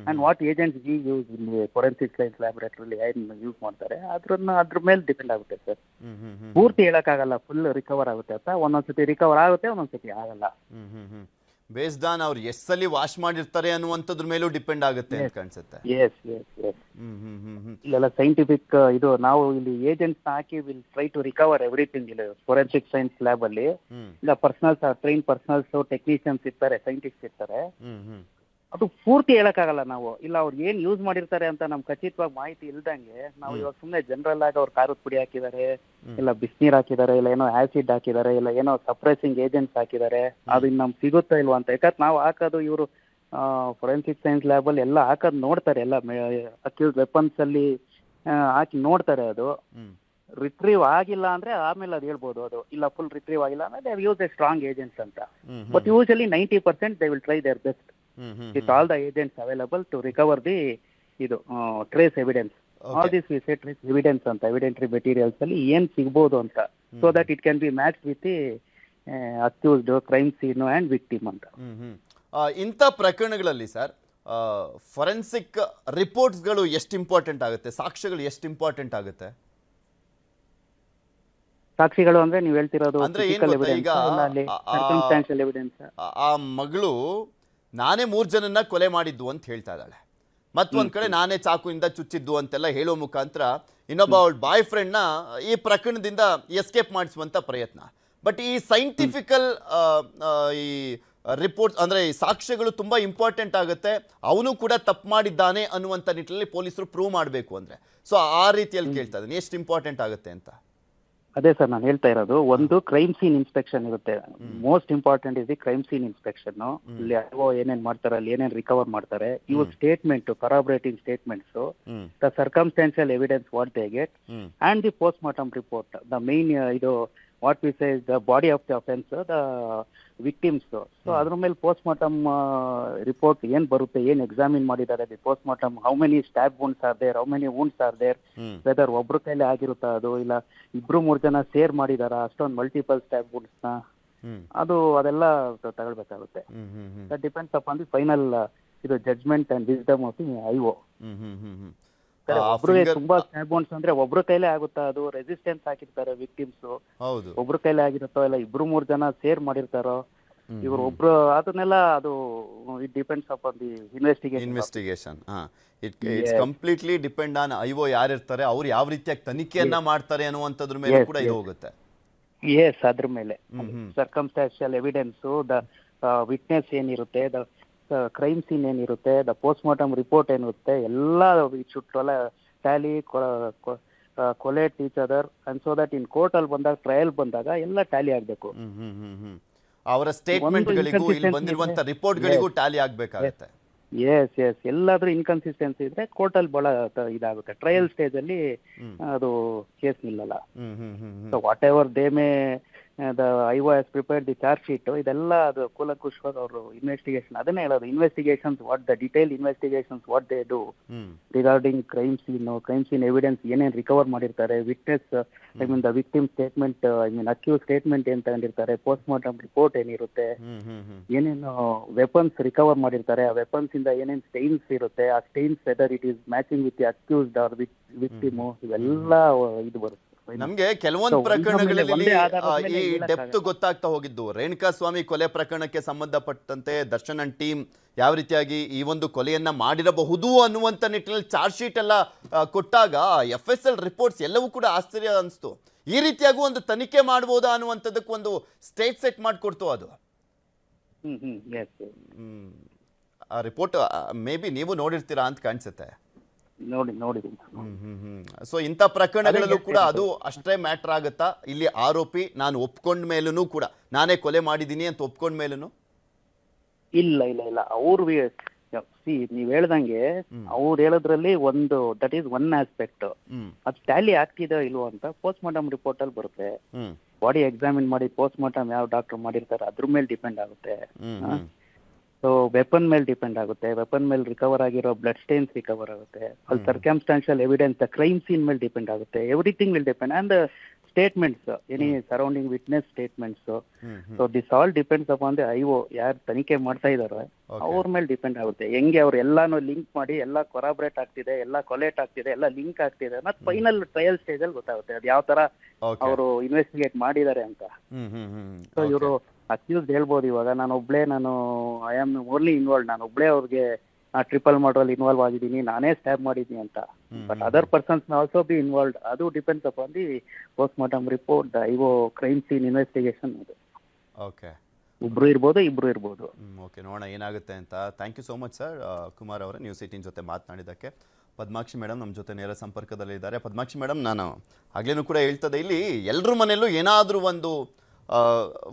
and what agents we use ಇಲ್ಲಿ ಫೊರೆನ್ಸಿಕ್ ಸೈನ್ಸ್ ಲ್ಯಾಬೊರೇಟರಿ ಏನ್ ಯೂಸ್ ಮಾಡ್ತಾರೆ ಅದ್ರ ಮೇಲೆ ಡಿಪೆಂಡ್ ಆಗುತ್ತೆ ಸರ್. ಪೂರ್ತಿ ಹೇಳಕ್ಕಾಗಲ್ಲ ಫುಲ್ ರಿಕವರ್ ಆಗುತ್ತೆ ಅಂತ. ಒಂದೊಂದ್ಸತಿ ರಿಕವರ್ ಆಗುತ್ತೆ, ಒಂದೊಂದ್ಸತಿ ಆಗಲ್ಲ. ಬೇಸ್ಡ್ ಆನ್ ಅವ್ರು ಎಷ್ಟು ಸಲ ವಾಶ್ ಮಾಡಿರ್ತಾರೆ ಅನ್ನುವಂಥದ್ರ ಮೇಲೂ ಡಿಪೆಂಡ್ ಆಗುತ್ತೆ ಅಂತ ಕಾಣಿಸುತ್ತೆ. ಇಲ್ಲೆಲ್ಲ ಸೈಂಟಿಫಿಕ್ ಇದು ನಾವು ಇಲ್ಲಿ ಏಜೆಂಟ್ಸ್ ಹಾಕಿ will try to recover everything. ಇಲ್ಲಿ ಫೊರೆನ್ಸಿಕ್ ಸೈನ್ಸ್ ಲ್ಯಾಬ್ ಅಲ್ಲಿ ಇಲ್ಲ ಪರ್ಸನಲ್ಸ್, ಟ್ರೈನ್ ಪರ್ಸನಲ್ಸ್, ಟೆಕ್ನಿಷಿಯನ್ಸ್ ಇರ್ತಾರೆ, ಸೈಂಟಿಸ್ಟ್ ಇರ್ತಾರೆ. ಅದು ಪೂರ್ತಿ ಹೇಳಕ್ಕಾಗಲ್ಲ ನಾವು. ಇಲ್ಲ ಅವ್ರು ಏನ್ ಯೂಸ್ ಮಾಡಿರ್ತಾರೆ ಅಂತ ನಮ್ ಖಚಿತವಾಗಿ ಮಾಹಿತಿ ಇಲ್ದಂಗೆ ನಾವು ಇವಾಗ ಸುಮ್ಮನೆ ಜನರಲ್ ಆಗಿ ಅವ್ರು ಖಾರದ ಪುಡಿ ಹಾಕಿದ್ದಾರೆ, ಇಲ್ಲ ಬಿಸಿನೀರ್ ಹಾಕಿದ್ದಾರೆ, ಇಲ್ಲ ಏನೋ ಆಸಿಡ್ ಹಾಕಿದ್ದಾರೆ, ಇಲ್ಲ ಏನೋ ಸಪ್ರೆಸಿಂಗ್ ಏಜೆಂಟ್ಸ್ ಹಾಕಿದ್ದಾರೆ, ಅದು ನಮ್ಗೆ ಸಿಗುತ್ತಾ ಇಲ್ವಾ ಅಂತ. ಯಾಕಂದ್ರೆ ನಾವು ಹಾಕೋದು ಇವರು ಫೊರೆನ್ಸಿಕ್ ಸೈನ್ಸ್ ಲ್ಯಾಬ್ ಅಲ್ಲಿ ಎಲ್ಲ ಹಾಕೋದು ನೋಡ್ತಾರೆ, ಎಲ್ಲ ಅಕ್ಯೂಸ್ ವೆಪನ್ಸ್ ಅಲ್ಲಿ ಹಾಕಿ ನೋಡ್ತಾರೆ. ಅದು ರಿಟ್ರೀವ್ ಆಗಿಲ್ಲ ಅಂದ್ರೆ ಆಮೇಲೆ ಅದು ಹೇಳ್ಬೋದು, ಅದು ಇಲ್ಲ ಫುಲ್ ರಿಟ್ರೀವ್ ಆಗಿಲ್ಲ ಅಂದ್ರೆ they use a strong agents ಅಂತ. But usually 90% they will try their best with all the agents available to recover the trace evidence. All this we say trace evidence ಅಂತ evidentiary materials ಅಲ್ಲಿ ಏನ್ ಸಿಗಬಹುದು ಅಂತ, so that it can be matched with the accused, crime scene and victim ಅಂತ. ಇಂಥ ಪ್ರಕರಣಗಳಲ್ಲಿ sir forensic ರಿಪೋರ್ಟ್ಸ್ಗಳು ಎಷ್ಟು important ಆಗುತ್ತೆ, ಸಾಕ್ಷ್ಯಗಳು ಎಷ್ಟು ಇಂಪಾರ್ಟೆಂಟ್ ಆಗುತ್ತೆ? ಸಾಕ್ಷಿಗಳು ಅಂದ್ರೆ ನೀವು ಹೇಳ್ತಿರೋದು ಅಂದ್ರೆ ಆ ಮಗಳು ನಾನೇ 3 ಜನನ್ನ ಕೊಲೆ ಮಾಡಿದ್ದು ಅಂತ ಹೇಳ್ತಾ ಇದ್ದಾಳೆ, ಮತ್ತೊಂದ್ ಕಡೆ ನಾನೇ ಚಾಕುವಿಂದ ಚುಚ್ಚಿದ್ದು ಅಂತೆಲ್ಲ ಹೇಳೋ ಮುಖಾಂತರ ಇನ್ನೊಬ್ಬ ಅವಳ ಬಾಯ್ ಫ್ರೆಂಡ್ನ ಈ ಪ್ರಕರಣದಿಂದ ಎಸ್ಕೇಪ್ ಮಾಡಿಸುವಂತ ಪ್ರಯತ್ನ. ಬಟ್ ಈ ಸೈಂಟಿಫಿಕಲ್ ಈ ರಿಪೋರ್ಟ್ಸ್ ಅಂದ್ರೆ ಈ ಸಾಕ್ಷ್ಯಗಳು ತುಂಬಾ ಇಂಪಾರ್ಟೆಂಟ್ ಆಗುತ್ತೆ. ಅವನು ಕೂಡ ತಪ್ಪು ಮಾಡಿದ್ದಾನೆ ಅನ್ನುವಂಥ ನಿಟ್ಟಿನಲ್ಲಿ ಪೊಲೀಸರು ಪ್ರೂವ್ ಮಾಡಬೇಕು ಅಂದ್ರೆ, ಸೊ ಆ ರೀತಿಯಲ್ಲಿ ಕೇಳ್ತಾ ಇದ್ದೀನಿ ಎಷ್ಟು ಇಂಪಾರ್ಟೆಂಟ್ ಆಗುತ್ತೆ ಅಂತ. ಅದೇ ಸರ್ ನಾನು ಹೇಳ್ತಾ ಇರೋದು, ಒಂದು ಕ್ರೈಮ್ ಸೀನ್ ಇನ್ಸ್ಪೆಕ್ಷನ್ ಇರುತ್ತೆ. Most important is the crime scene inspection. ಇಲ್ಲಿ ಏನೇನ್ ಮಾಡ್ತಾರೆ, ಅಲ್ಲಿ ಏನೇನ್ ರಿಕವರ್ ಮಾಡ್ತಾರೆ, ಇವು statement, corroborating statements, the circumstantial evidence what they get and the post mortem report. The main ಇದು what we say the body of the offence, the victims. So ಅದ್ರ ಮೇಲೆ ಪೋಸ್ಟ್ ಮಾರ್ಟಮ್ ರಿಪೋರ್ಟ್ ಏನ್ ಬರುತ್ತೆ, ಏನ್ examine ಮಾಡಿದ್ದಾರೆ, the post mortem, how many stab wounds are there, how many wounds are there, whether ಒಬ್ರು ಕೈಲಿ ಆಗಿರುತ್ತಾ ಅದು, ಇಲ್ಲ 2-3 ಜನ ಸೇರ್ ಮಾಡಿದಾರ ಅಷ್ಟೊಂದು ಮಲ್ಟಿಪಲ್ ಸ್ಟ್ಯಾಬ್ ವುಂಡ್ಸ್ ನ, ಅದೆಲ್ಲ ತಗೊಳ್ಬೇಕಾಗುತ್ತೆ. That depends upon the final ಇದು judgment and wisdom of the IO. ಒಬ್ರಿಗೆ ತುಂಬಾ ಸ್ಟ್ಯಾಬ್ ವುಂಡ್ಸ್ ಅಂದ್ರೆ ಒಬ್ರು ಕೈಲೇ ಆಗುತ್ತಾ, ಅದು ರೆಸಿಸ್ಟೆನ್ಸ್ ಹಾಕಿರ್ತಾರೆ ವಿಕ್ಟಿಮ್ಸ್, ಒಬ್ರು ಕೈಲೇ ಆಗಿರುತ್ತೋ, ಇಲ್ಲ 2-3 ಜನ ಸೇರ್ ಮಾಡಿರ್ತಾರೋ, ಇವರು ಒಬ್ರು, ಅದನ್ನೆಲ್ಲ ಅದು it depends upon the investigation. It's completely depend on IO ಯಾರಿರ್ತಾರೆ, ಅವ್ರು ಯಾವ ರೀತಿಯಾಗಿ ತನಿಖೆಯನ್ನ ಮಾಡ್ತಾರೆ ಅನ್ನುವಂಥದ್ರ ಮೇಲೆ ಕೂಡ ಇದು ಹೋಗುತ್ತೆ. ಎಸ್, ಅದ್ರ ಮೇಲೆ ಸರ್ಕಮ್ಸ್ಟಾನ್ಷಿಯಲ್ ಎವಿಡೆನ್ಸ್, ದ ವಿಟ್ನೆಸ್ ಏನಿರುತ್ತೆ, ದ ಕ್ರೈಮ್ ಸೀನ್ ಏನಿರುತ್ತೆ, ದ ಪೋಸ್ಟ್ ಮಾರ್ಟಮ್ ರಿಪೋರ್ಟ್ ಏನಿರುತ್ತೆ, ಎಲ್ಲ tally collate each other and so that in court ಅಲ್ಲಿ ಬಂದಾಗ, ಟ್ರಯಲ್ ಬಂದಾಗ ಎಲ್ಲ ಟ್ಯಾಲಿ ಆಗ್ಬೇಕು. ಅವರ ಸ್ಟೇಟ್ಮೆಂಟ್ಗಳಿಗೂ ಇಲ್ಲಿ ಬಂದಿರುವಂತ ರಿಪೋರ್ಟ್ಗಳಿಗೂ ಟ್ಯಾಲಿ ಆಗ್ಬೇಕಾಗುತ್ತೆ. ಎಸ್, ಎಲ್ಲಾದ್ರೂ ಇನ್ಕನ್ಸಿಸ್ಟೆನ್ಸಿ ಇದ್ರೆ ಕೋರ್ಟ್ ಅಲ್ಲಿ ಬಹಳ ಇದಾಗುತ್ತೆ. ಟ್ರಯಲ್ ಸ್ಟೇಜ್ ಅಲ್ಲಿ ಅದು ಕೇಸ್ ನಿಲ್ಲಲ್ಲ. So whatever they may the IO has prepared the charge sheet, ಇದೆಲ್ಲ ಅದು ಕೂಲಂಕುಷವಾಗಿ ಅವರು ಇನ್ವೆಸ್ಟಿಗೇಷನ್, ಅದನ್ನೇ ಹೇಳೋದು, investigations what the detail investigations what they do regarding crime scene evidence, ಏನೇನ್ ರಿಕವರ್ ಮಾಡಿರ್ತಾರೆ, witness, I mean the victim statement, I mean accuse statement ಏನ್ ತಗೊಂಡಿರ್ತಾರೆ, ಪೋಸ್ಟ್ ಮಾರ್ಟಮ್ ರಿಪೋರ್ಟ್ ಏನಿರುತ್ತೆ, ಏನೇನು ವೆಪನ್ಸ್ ರಿಕವರ್ ಮಾಡಿರ್ತಾರೆ, ಆ ವೆಪನ್ಸ್ ಇಂದ ಏನೇನ್ ಸ್ಟೈನ್ಸ್ ಇರುತ್ತೆ, ಆ stains whether it is matching with the accused or victim, ಇವೆಲ್ಲ ಇದು ಬರುತ್ತೆ. ನಮ್ಗೆ ಕೆಲವೊಂದು ಪ್ರಕರಣಗಳಲ್ಲಿ ಈ ಡೆಪ್ತ್ ಗೊತ್ತಾಗ್ತಾ ಹೋಗಿದ್ದು. ರೇಣುಕಾ ಸ್ವಾಮಿ ಕೊಲೆ ಪ್ರಕರಣಕ್ಕೆ ಸಂಬಂಧಪಟ್ಟಂತೆ ದರ್ಶನ್ ಅಂಡ್ ಟೀಮ್ ಯಾವ ರೀತಿಯಾಗಿ ಈ ಒಂದು ಕೊಲೆಯನ್ನ ಮಾಡಿರಬಹುದು ಅನ್ನುವಂತ ನಿಟ್ಟಿನಲ್ಲಿ ಚಾರ್ಜ್ ಶೀಟ್ ಎಲ್ಲ ಕೊಟ್ಟಾಗ FSL ರಿಪೋರ್ಟ್ಸ್ ಎಲ್ಲವೂ ಕೂಡ ಆಶ್ಚರ್ಯ ಅನಿಸ್ತು. ಈ ರೀತಿಯಾಗಿ ಒಂದು ತನಿಖೆ ಮಾಡಬಹುದಾ ಅನ್ನುವಂಥದ್ದಕ್ಕೆ ಒಂದು ಸ್ಟೇಟ್ ಸೆಟ್ ಮಾಡಿಕೊಡ್ತು ಅದು. ಆ ರಿಪೋರ್ಟ್ ಮೇ ಬಿ ನೀವು ನೋಡಿರ್ತೀರಾ ಅಂತ ಕಾಣಿಸುತ್ತೆ. ನೋಡಿದ್ದೀನಿ. ಸೊ ಇಂಥ ಪ್ರಕರಣಗಳಲ್ಲೂ ಕೂಡ ಅದು ಅಷ್ಟೇ ಮ್ಯಾಟರ್ ಆಗುತ್ತಾ? ಇಲ್ಲಿ ಆರೋಪಿ ನಾನು ಒಪ್ಕೊಂಡ ಮೇಲೂ ಕೂಡ ನಾನೇ ಕೊಲೆ ಮಾಡಿದ್ದೀನಿ ಅಂತ ಒಪ್ಕೊಂಡ ಮೇಲೂ ಇಲ್ಲ ಅವ್ರು ನೀವ್ ಹೇಳ್ದಂಗೆ ಅವ್ರು ಹೇಳೋದ್ರಲ್ಲಿ ಒಂದು ದಟ್ ಈಸ್ ಒನ್ ಆಸ್ಪೆಕ್ಟ್. ಅದು ಟ್ಯಾಲಿ ಆಗ್ತಿದೋ ಇಲ್ವೋ ಅಂತ ಪೋಸ್ಟ್ ಮಾರ್ಟಮ್ ರಿಪೋರ್ಟ್ ಅಲ್ಲಿ ಬರುತ್ತೆ. ಬಾಡಿ ಎಕ್ಸಾಮಿನ್ ಮಾಡಿ ಪೋಸ್ಟ್ ಮಾರ್ಟಮ್ ಯಾವ ಡಾಕ್ಟರ್ ಮಾಡಿರ್ತಾರೆ ಅದ್ರ ಮೇಲೆ ಡಿಪೆಂಡ್ ಆಗುತ್ತೆ. ಸೊ ವೆಪನ್ ಮೇಲೆ ಡಿಪೆಂಡ್ ಆಗುತ್ತೆ. ವೆಪನ್ ಮೇಲೆ ರಿಕವರ್ ಆಗಿರೋ ಬ್ಲಡ್ ಸ್ಟೇನ್ಸ್ ರಿಕವರ್ ಆಗುತ್ತೆ. ಅಲ್ಲಿ ಸರ್ಕಮ್ಸ್ಟಾನ್ಷಿಯಲ್ ಎವಿಡೆನ್ಸ್ ಕ್ರೈಮ್ ಸೀನ್ ಮೇಲೆ ಡಿಪೆಂಡ್ ಆಗುತ್ತೆ. Everything will depend and statements any surrounding witness statements. So this all depends upon the IO ಯಾರು ತನಿಖೆ ಮಾಡ್ತಾ ಇದಾರೆ ಅವ್ರ ಮೇಲೆ ಡಿಪೆಂಡ್ ಆಗುತ್ತೆ. ಹೆಂಗೆ ಅವ್ರು ಎಲ್ಲಾನು ಲಿಂಕ್ ಮಾಡಿ ಎಲ್ಲ ಕೊರಾಬ್ರೇಟ್ ಆಗ್ತಿದೆ, ಎಲ್ಲ ಕೊಲೇಟ್ ಆಗ್ತಿದೆ, ಎಲ್ಲ ಲಿಂಕ್ ಆಗ್ತಿದೆ ಅನ್ನೋದು ಫೈನಲ್ ಟ್ರಯಲ್ ಸ್ಟೇಜ್ ಅಲ್ಲಿ ಗೊತ್ತಾಗುತ್ತೆ ಅದು ಯಾವ ತರ ಅವರು ಇನ್ವೆಸ್ಟಿಗೇಟ್ ಮಾಡಿದ್ದಾರೆ ಅಂತ. ಸೊ ಇವರು ಅಕ್ಯೂಸ್ಡ್ ಹೇಳ್ಬೋದು ಇವಾಗ ನಾನು ಐ ಆಮ್ ಓನ್ಲಿ ಇನ್ವಾಲ್ವ್, ನಾನು ಒಬ್ಳೆ ಅವ್ರಿಗೆ ಟ್ರಿಪಲ್ ಮರ್ಡರ್ ಇನ್ವಾಲ್ವ್ ಆಗಿದ್ದೀನಿ, ನಾನೇ ಸ್ಟ್ಯಾಬ್ ಮಾಡಿದ್ದೀನಿ ಅಂತ. But other persons also be involved. ಅದು depends upon the post mortem report, IO crime scene investigation. ಅದು ಓಕೆ, ಇಬ್ರು ಇರ್ಬೋದು. ಓಕೆ, ನೋಡೋಣ ಏನಾಗುತ್ತೆ ಅಂತ. Thank you so much sir Kumar ಅವರೇ, ನ್ಯೂಸ್ 18 ಜೊತೆ ಮಾತನಾಡಿದ್ದಕ್ಕೆ. ಪದ್ಮಾಕ್ಷಿ ಮೇಡಮ್ ನಮ್ಮ ಜೊತೆ ನೇರ ಸಂಪರ್ಕದಲ್ಲಿದ್ದಾರೆ. ಪದ್ಮಾಕ್ಷಿ ಮೇಡಮ್, ನಾನು ಆಗ್ಲೇನೂ ಕೂಡ ಹೇಳ್ತದೆ, ಇಲ್ಲಿ ಎಲ್ಲರ ಮನೆಯಲ್ಲೂ ಏನಾದರೂ ಒಂದು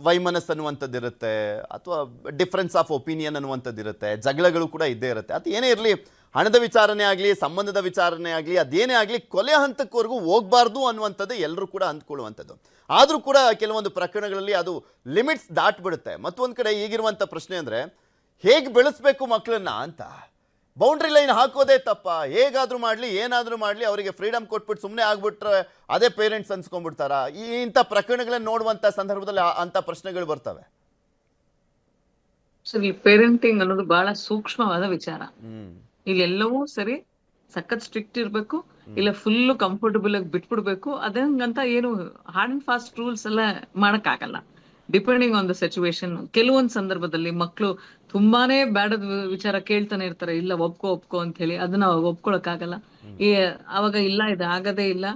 ವೈಮನಸ್ ಅನ್ನುವಂಥದ್ದು ಇರುತ್ತೆ, ಅಥವಾ ಡಿಫ್ರೆನ್ಸ್ ಆಫ್ ಒಪಿನಿಯನ್ ಅನ್ನುವಂಥದ್ದು ಇರುತ್ತೆ, ಜಗಳಗಳು ಕೂಡ ಇದ್ದೇ ಇರುತ್ತೆ. ಅದು ಏನೇ ಇರಲಿ, ಹಣದ ವಿಚಾರಣೆ ಆಗಲಿ, ಸಂಬಂಧದ ವಿಚಾರಣೆ ಆಗಲಿ, ಅದೇನೇ ಆಗಲಿ ಕೊಲೆ ಹಂತಕ್ಕವರೆಗೂ ಹೋಗಬಾರ್ದು ಅನ್ನುವಂಥದ್ದು ಎಲ್ಲರೂ ಕೂಡ ಅಂದ್ಕೊಳ್ಳುವಂಥದ್ದು. ಆದರೂ ಕೂಡ ಕೆಲವೊಂದು ಪ್ರಕರಣಗಳಲ್ಲಿ ಅದು ಲಿಮಿಟ್ಸ್ ದಾಟ್ಬಿಡುತ್ತೆ. ಮತ್ತೊಂದು ಕಡೆ ಈಗಿರುವಂಥ ಪ್ರಶ್ನೆ ಅಂದರೆ ಹೇಗೆ ಬೆಳೆಸ್ಬೇಕು ಮಕ್ಕಳನ್ನ ಅಂತ. ಬೌಂಡ್ರಿ ಲೈನ್ ಹಾಕೋದೇ ತಪ್ಪ. ಹೇಗಾದರೂ ಮಾಡಲಿ, ಏನಾದರೂ ಮಾಡಲಿ, ಅವರಿಗೆ ಫ್ರೀಡಮ್ ಕೊಟ್ಬಿಟ್ಟು ಸುಮ್ಮನೆ ಆಗ್ಬಿಟ್ರೆ ಅದೇ ಪೇರೆಂಟ್ಸ್ ಅನ್ಸ್ಕೊಂಡ್ಬಿಡ್ತಾರ? ಇಂಥ ಪ್ರಕರಣಗಳನ್ನ ನೋಡುವಂಥ ಸಂದರ್ಭದಲ್ಲಿ ಅಂಥ ಪ್ರಶ್ನೆಗಳು ಬರ್ತವೆ. ಸರಿ, ಪೇರೆಂಟಿಂಗ್ ಅನ್ನೋದು ಬಹಳ ಸೂಕ್ಷ್ಮವಾದ ವಿಚಾರ. ಇಲ್ಲೆಲ್ಲವೂ ಸರಿ ಸಖತ್ ಸ್ಟ್ರಿಕ್ಟ್ ಇರ್ಬೇಕು, ಇಲ್ಲ ಫುಲ್ ಕಂಫರ್ಟಬಲ್ ಆಗಿ ಬಿಟ್ಬಿಡ್ಬೇಕು, ಅದಂಗಂತ ಏನು ಹಾರ್ಡ್ ಅಂಡ್ ಫಾಸ್ಟ್ ರೂಲ್ಸ್ ಎಲ್ಲ ಮಾಡಕ್ ಆಗಲ್ಲ. Depending on the situation. ಕೆಲವೊಂದ್ ಸಂದರ್ಭದಲ್ಲಿ ಮಕ್ಕಳು ತುಂಬಾನೇ ಬ್ಯಾಡದ ವಿಚಾರ ಕೇಳ್ತಾನೆ ಇರ್ತಾರೆ, ಇಲ್ಲ ಒಪ್ಕೋ ಅಂತ ಹೇಳಿ ಅದನ್ನ ಒಪ್ಕೊಳಕ್ ಆಗಲ್ಲ. ಅವಾಗ ಇಲ್ಲ ಇದು ಆಗದೇ ಇಲ್ಲ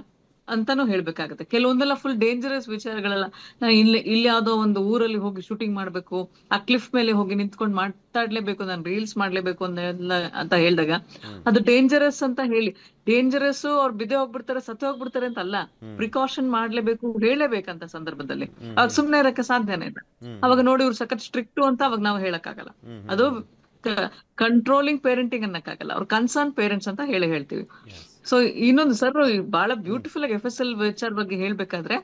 ಅಂತಾನು ಹೇಳ್ಬೇಕಾಗತ್ತೆ. ಕೆಲವೊಂದೆಲ್ಲ ಫುಲ್ ಡೇಂಜರಸ್ ವಿಚಾರಗಳೆಲ್ಲ, ನಾನು ಇಲ್ಲಿ ಯಾವ್ದೋ ಒಂದು ಊರಲ್ಲಿ ಹೋಗಿ ಶೂಟಿಂಗ್ ಮಾಡ್ಬೇಕು, ಆ ಕ್ಲಿಫ್ ಮೇಲೆ ಹೋಗಿ ನಿಂತ್ಕೊಂಡು ಮಾತಾಡ್ಲೇಬೇಕು, ನಾನು ರೀಲ್ಸ್ ಮಾಡ್ಲೇಬೇಕು ಅಂತ ಹೇಳಿದಾಗ ಅದು ಡೇಂಜರಸ್ ಅಂತ ಹೇಳಿ, ಡೇಂಜರಸ್ ಅವ್ರು ಬಿದ್ದೆ ಹೋಗ್ಬಿಡ್ತಾರೆ, ಸತ್ತು ಹೋಗ್ಬಿಡ್ತಾರೆ ಅಂತ ಅಲ್ಲ, ಪ್ರಿಕಾಷನ್ ಮಾಡ್ಲೇಬೇಕು, ಹೇಳಲೇಬೇಕಂತ ಸಂದರ್ಭದಲ್ಲಿ. ಅವಾಗ ಸುಮ್ನೆ ಇರಕ್ಕೆ ಸಾಧ್ಯನೇ ಇಲ್ಲ. ಅವಾಗ ನೋಡಿ ಇವ್ರು ಸಖತ್ ಸ್ಟ್ರಿಕ್ಟು ಅಂತ ಅವಾಗ ನಾವು ಹೇಳಕ್ಕಾಗಲ್ಲ. ಅದು ಕಂಟ್ರೋಲಿಂಗ್ ಪೇರೆಂಟಿಂಗ್ ಅನ್ನಕ್ಕಾಗಲ್ಲ, ಅವ್ರು ಕನ್ಸರ್ನ್ ಪೇರೆಂಟ್ಸ್ ಅಂತ ಹೇಳ್ತೀವಿ. ಸೊ ಇನ್ನೊಂದು ಸರ್ ಬಹಳ ಬ್ಯೂಟಿಫುಲ್ ಆಗಿ FSL ವಿಚಾರ ಬಗ್ಗೆ ಹೇಳ್ಬೇಕಾದ್ರೆ,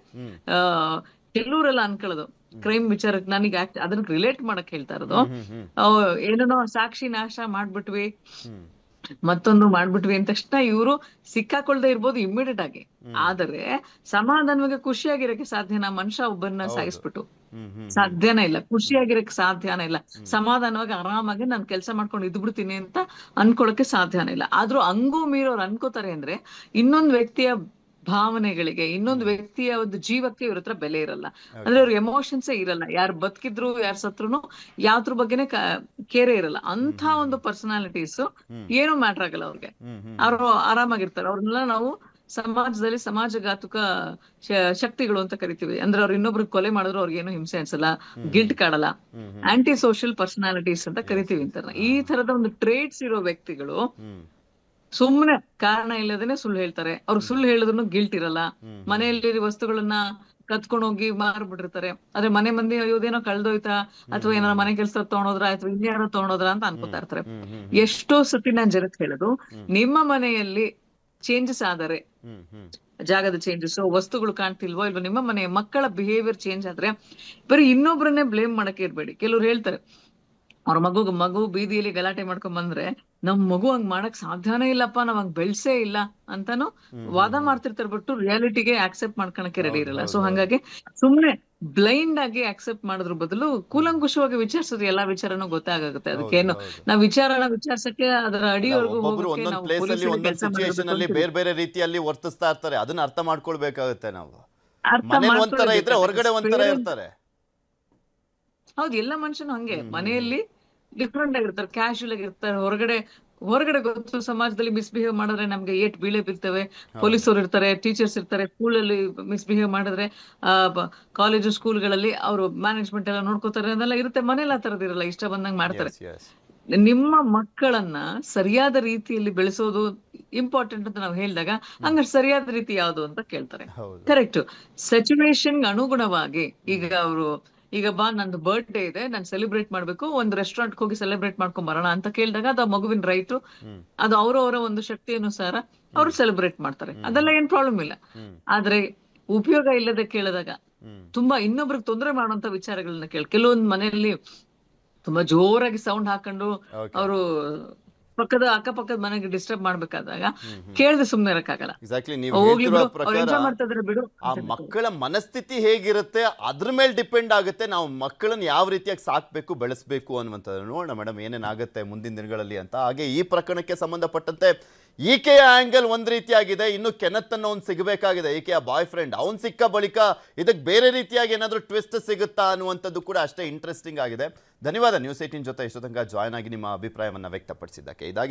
ಕೆಲವರೆಲ್ಲ ಅನ್ಕೊಳ್ಳೋದು ಕ್ರೈಮ್ ವಿಚಾರಕ್ಕೆ ನನಗೆ ಅದನ್ನ ರಿಲೇಟ್ ಮಾಡಕ್ ಹೇಳ್ತಾ ಇರೋದು, ಏನೇನೋ ಸಾಕ್ಷಿ ನಾಶ ಮಾಡ್ಬಿಟ್ವಿ, ಮತ್ತೊಂದು ಮಾಡ್ಬಿಟ್ವಿ ಅಂತ ತಕ್ಷಣ ಇವರು ಸಿಕ್ಕಾಕೊಳ್ದೆ ಇರ್ಬೋದು ಇಮ್ಮಿಡಿಯೇಟ್ ಆಗಿ. ಆದರೆ ಸಮಾಧಾನವಾಗಿ ಖುಷಿಯಾಗಿರಕ್ಕೆ ಸಾಧ್ಯನಾ? ಮನುಷ್ಯ ಒಬ್ಬರನ್ನ ಸಾಯಿಸ್ಬಿಟ್ಟು ಸಾಧ್ಯನೇ ಇಲ್ಲ, ಖುಷಿಯಾಗಿರಕ್ಕೆ ಸಾಧ್ಯನೇ ಇಲ್ಲ, ಸಮಾಧಾನವಾಗಿ ಆರಾಮಾಗಿ ನಾನು ಕೆಲಸ ಮಾಡ್ಕೊಂಡು ಇದ್ಬಿಡ್ತೀನಿ ಅಂತ ಅನ್ಕೊಳಕ್ಕೆ ಸಾಧ್ಯನೇ ಇಲ್ಲ. ಆದ್ರೂ ಹಂಗೂ ಮೀರೋರು ಅನ್ಕೋತಾರೆ ಅಂದ್ರೆ ಇನ್ನೊಂದು ವ್ಯಕ್ತಿಯ ಭಾವನೆಗಳಿಗೆ, ಇನ್ನೊಂದು ವ್ಯಕ್ತಿಯ ಒಂದು ಜೀವಕ್ಕೆ ಇವ್ರ ಹತ್ರ ಬೆಲೆ ಇರಲ್ಲ. ಅಂದ್ರೆ ಅವ್ರ ಎಮೋಷನ್ಸೇ ಇರಲ್ಲ. ಯಾರು ಬದುಕಿದ್ರು ಯಾರು ಸತ್ರುನು ಯಾವ್ದ್ರ ಬಗ್ಗೆನೆ ಕೇರೆ ಇರಲ್ಲ. ಅಂತ ಒಂದು ಪರ್ಸನಾಲಿಟೀಸ್ ಏನು ಮ್ಯಾಟರ್ ಆಗಲ್ಲ ಅವ್ರಿಗೆ. ಅವ್ರು ಆರಾಮಾಗಿರ್ತಾರೆ. ಅವ್ರನ್ನೆಲ್ಲ ನಾವು ಸಮಾಜದಲ್ಲಿ ಸಮಾಜಘಾತುಕ ಶಕ್ತಿಗಳು ಅಂತ ಕರಿತೀವಿ. ಅಂದ್ರೆ ಅವ್ರು ಇನ್ನೊಬ್ರಿಗೆ ಕೊಲೆ ಮಾಡಿದ್ರು ಅವ್ರಿಗೇನು ಹಿಂಸೆ ಅನ್ಸಲ್ಲ, ಗಿಲ್ಟ್ ಕಾಡಲ್ಲ, ಆಂಟಿ ಸೋಷಿಯಲ್ ಪರ್ಸನಾಲಿಟೀಸ್ ಅಂತ ಕರಿತೀವಿ ಅಂತ. ಈ ತರದ ಒಂದು ಟ್ರೇಟ್ಸ್ ಇರೋ ವ್ಯಕ್ತಿಗಳು ಸುಮ್ನೆ ಕಾರಣ ಇಲ್ಲದೇನೆ ಸುಳ್ಳು ಹೇಳ್ತಾರೆ. ಅವ್ರಿಗೆ ಸುಳ್ಳು ಹೇಳಿದ್ರು ಗಿಲ್ಟ್ ಇರಲ್ಲ. ಮನೆಯಲ್ಲಿ ವಸ್ತುಗಳನ್ನ ಕತ್ಕೊಂಡು ಹೋಗಿ ಮಾರ್ಬಿಟ್ಟಿರ್ತಾರೆ. ಆದ್ರೆ ಮನೆ ಮಂದಿ ಅಯ್ಯೋದೇನೋ ಕಳ್ದೋಯ್ತಾ, ಅಥವಾ ಏನಾರ ಮನೆ ಕೆಲಸ ತಗೊಂಡೋದ್ರ, ಅಥವಾ ಇನ್ಯಾರೋ ತಗೊಂಡೋದ್ರ ಅಂತ ಅನ್ಕೋತಾ ಇರ್ತಾರೆ. ಎಷ್ಟೋ ಸತಿ ನಾನ್ ಜಗತ್ ಹೇಳೋದು, ನಿಮ್ಮ ಮನೆಯಲ್ಲಿ ಚೇಂಜಸ್ ಆದರೆ, ಜಾಗದ ಚೇಂಜಸ್, ವಸ್ತುಗಳು ಕಾಣ್ತಿಲ್ವೋ ಇಲ್ವೋ, ನಿಮ್ಮ ಮನೆಯ ಮಕ್ಕಳ ಬಿಹೇವಿಯರ್ ಚೇಂಜ್ ಆದ್ರೆ ಬರೀ ಇನ್ನೊಬ್ರನ್ನೇ ಬ್ಲೇಮ್ ಮಾಡಕ್ಕೆ ಇರ್ಬೇಡಿ. ಕೆಲವ್ರು ಹೇಳ್ತಾರೆ, ಅವ್ರ ಮಗು ಬೀದಿಯಲ್ಲಿ ಗಲಾಟೆ ಮಾಡ್ಕೊಂಡ್ ಬಂದ್ರೆ ನಮ್ ಮಗು ಹಂಗ್ ಮಾಡಕ್ ಸಾಧ್ಯನೇ ಇಲ್ಲಪ್ಪ, ನಾವ್ ಹಂಗ್ ಬೆಳ್ಸೇ ಇಲ್ಲ ಅಂತಾನು ವಾದ ಮಾಡ್ತಿರ್ತಾರೆ, ಬಿಟ್ಟು ರಿಯಾಲಿಟಿಗೆ ಆಕ್ಸೆಪ್ಟ್ ಮಾಡ್ಕೊಳಕ್ಕೆ ರೆಡಿ ಇರಲ್ಲ. ಸೊ ಹಂಗಾಗಿ ಸುಮ್ನೆ ಬ್ಲೈಂಡ್ ಆಗಿ ಆಕ್ಸೆಪ್ಟ್ ಮಾಡೋದ್ರ ಬದಲು ಕೂಲಂಕುಷವಾಗಿ ವಿಚಾರಿಸಿದ್ರೆ ಎಲ್ಲಾ ವಿಚಾರನೂ ಗೊತ್ತಾಗುತ್ತೆ. ಅದಕ್ಕೇನು ನಾವ್ ವಿಚಾರಿಸಕ್ಕೆ ಅದರ ಅಡಿವರೆಗೂ ಒಬ್ಬೊಬ್ರು ಹೋಗಕ್ಕೆ ಒಂದೊಂದು ನಾವು ಪ್ಲೇಸ್ ಅಲ್ಲಿ ಪೊಲೀಸರಿಗೆ ಒಂದೊಂದು ಕೆಲಸ ಸಿಚುಯೇಷನ್ ಅಲ್ಲಿ ಮಾಡಬೇಕು ಬೇರೆ ಬೇರೆ ರೀತಿಯಲ್ಲಿ ವರ್ತಿಸ್ತಾ ಇರ್ತಾರೆ. ಅದನ್ನ ಅರ್ಥ ಮಾಡ್ಕೊಳ್ಬೇಕಾಗುತ್ತೆ ನಾವು. ಅರ್ಥ ಮನೇಲಿ ಒಂಥರ ಇದ್ರೆ ಮಾಡ್ಕೊಳ್ಬೇಕಾಗುತ್ತೆ. ಹೊರಗಡೆ ಒಂಥರ ಇರ್ತಾರೆ. ಹೌದು, ಎಲ್ಲ ಮನುಷ್ಯನು ಹಂಗೆ. ಮನೆಯಲ್ಲಿ ಡಿಫ್ರೆಂಟ್ ಆಗಿರ್ತಾರೆ, ಕ್ಯಾಶುಯಲ್ ಆಗಿರ್ತಾರೆ. ಹೊರಗಡೆ ಗೊತ್ತು, ಸಮಾಜದಲ್ಲಿ ಮಿಸ್ಬಿಹೇವ್ ಮಾಡಿದ್ರೆ ನಮ್ಗೆ ಏಟ್ ಬೀಳೆ ಬೀಳ್ತವೆ. ಪೊಲೀಸರು ಇರ್ತಾರೆ, ಟೀಚರ್ಸ್ ಇರ್ತಾರೆ. ಸ್ಕೂಲಲ್ಲಿ ಮಿಸ್ಬಿಹೇವ್ ಮಾಡಿದ್ರೆ ಕಾಲೇಜು ಸ್ಕೂಲ್ಗಳಲ್ಲಿ ಅವರು ಮ್ಯಾನೇಜ್ಮೆಂಟ್ ಎಲ್ಲ ನೋಡ್ಕೋತಾರೆ, ಅದೆಲ್ಲ ಇರುತ್ತೆ. ಮನೇಲಿ ಆ ತರದಿರಲ್ಲ, ಇಷ್ಟ ಬಂದಂಗ್ ಮಾಡ್ತಾರೆ. Yes. ನಿಮ್ಮ ಮಕ್ಕಳನ್ನ ಸರಿಯಾದ ರೀತಿಯಲ್ಲಿ ಬೆಳೆಸೋದು ಇಂಪಾರ್ಟೆಂಟ್ ಅಂತ ನಾವು ಹೇಳಿದಾಗ, ಹಂಗ ಸರಿಯಾದ ರೀತಿ ಯಾವುದು ಅಂತ ಕೇಳ್ತಾರೆ. ಹೌದು. ಕರೆಕ್ಟ್. ಸಿಚುವೇಶನ್ ಅನುಗುಣವಾಗಿ ಈಗ ಬಾ, ನಂದು ಬರ್ತ್ಡೇ ಇದೆ, ನಾನು ಸೆಲೆಬ್ರೇಟ್ ಮಾಡ್ಬೇಕು, ಒಂದು ರೆಸ್ಟೋರೆಂಟ್ ಹೋಗಿ ಸೆಲೆಬ್ರೇಟ್ ಮಾಡ್ಕೊಂಡ್ ಬರೋಣ ಅಂತ ಕೇಳಿದಾಗ ಅದು ಮಗುವಿನ ರೈಟು. ಅದು ಅವರವರ ಒಂದು ಶಕ್ತಿ ಅನುಸಾರ ಅವರು ಸೆಲೆಬ್ರೇಟ್ ಮಾಡ್ತಾರೆ. ಅದೆಲ್ಲ ಏನ್ ಪ್ರಾಬ್ಲಮ್ ಇಲ್ಲ. ಆದ್ರೆ ಉಪಯೋಗ ಇಲ್ಲದೆ ಕೇಳಿದಾಗ, ತುಂಬಾ ಇನ್ನೊಬ್ರಿಗೆ ತೊಂದರೆ ಮಾಡುವಂತ ವಿಚಾರಗಳನ್ನ ಕೆಲವೊಂದು ಮನೆಯಲ್ಲಿ ತುಂಬಾ ಜೋರಾಗಿ ಸೌಂಡ್ ಹಾಕೊಂಡು ಅವರು ಅಕ್ಕಪಕ್ಕದ ಮನೆಗೆ ಡಿಸ್ಟರ್ಬ್ ಮಾಡ್ಬೇಕಾದಾಗ ಕೇಳ್ದೆ ಸುಮ್ನೆ ಇರಕ್ಕಾಗಲ್ಲ. ಎಕ್ಸಾಕ್ಟ್ಲಿ, ನೀವು ಹೋಗ್ಲಿ ಹೇಳ್ತಿರೋ ಬಿಡು, ಅವ್ರು ಎಂಜಾಯ್ ಮಾಡ್ತಾ ಇದಾರೆ ಬಿಡು. ಆ ಮಕ್ಕಳ ಮನಸ್ಥಿತಿ ಹೇಗಿರುತ್ತೆ ಅದ್ರ ಮೇಲೆ ಡಿಪೆಂಡ್ ಆಗುತ್ತೆ ನಾವು ಮಕ್ಕಳನ್ನ ಯಾವ ರೀತಿಯಾಗಿ ಸಾಕ್ಬೇಕು, ಬೆಳೆಸ್ಬೇಕು ಅನ್ನುವಂಥದ್ದು. ನೋಡೋಣ ಮೇಡಮ್ ಏನೇನಾಗುತ್ತೆ ಮುಂದಿನ ದಿನಗಳಲ್ಲಿ ಅಂತ. ಹಾಗೆ ಈ ಪ್ರಕರಣಕ್ಕೆ ಸಂಬಂಧಪಟ್ಟಂತೆ ಈಕೆಯ ಆಂಗಲ್ ಒಂದ್ ರೀತಿಯಾಗಿದೆ, ಇನ್ನು ಕೆನತ್ ಅನ್ನೋ ಒಂದು ಸಿಗಬೇಕಾಗಿದೆ. ಈಕೆಯ ಬಾಯ್ ಫ್ರೆಂಡ್ ಅವ್ನು ಸಿಕ್ಕ ಬಳಿಕ ಇದಕ್ಕೆ ಬೇರೆ ರೀತಿಯಾಗಿ ಏನಾದರೂ ಟ್ವಿಸ್ಟ್ ಸಿಗುತ್ತಾ ಅನ್ನುವಂಥದ್ದು ಕೂಡ ಅಷ್ಟೇ ಇಂಟ್ರೆಸ್ಟಿಂಗ್ ಆಗಿದೆ. ಧನ್ಯವಾದ ನ್ಯೂಸ್ 18 ಜೊತೆ ಇಷ್ಟು ತನಕ ಜಾಯ್ನ್ ಆಗಿ ನಿಮ್ಮ ಅಭಿಪ್ರಾಯವನ್ನು ವ್ಯಕ್ತಪಡಿಸಿದ್ದಕ್ಕೆ. ಇದಾಗಿ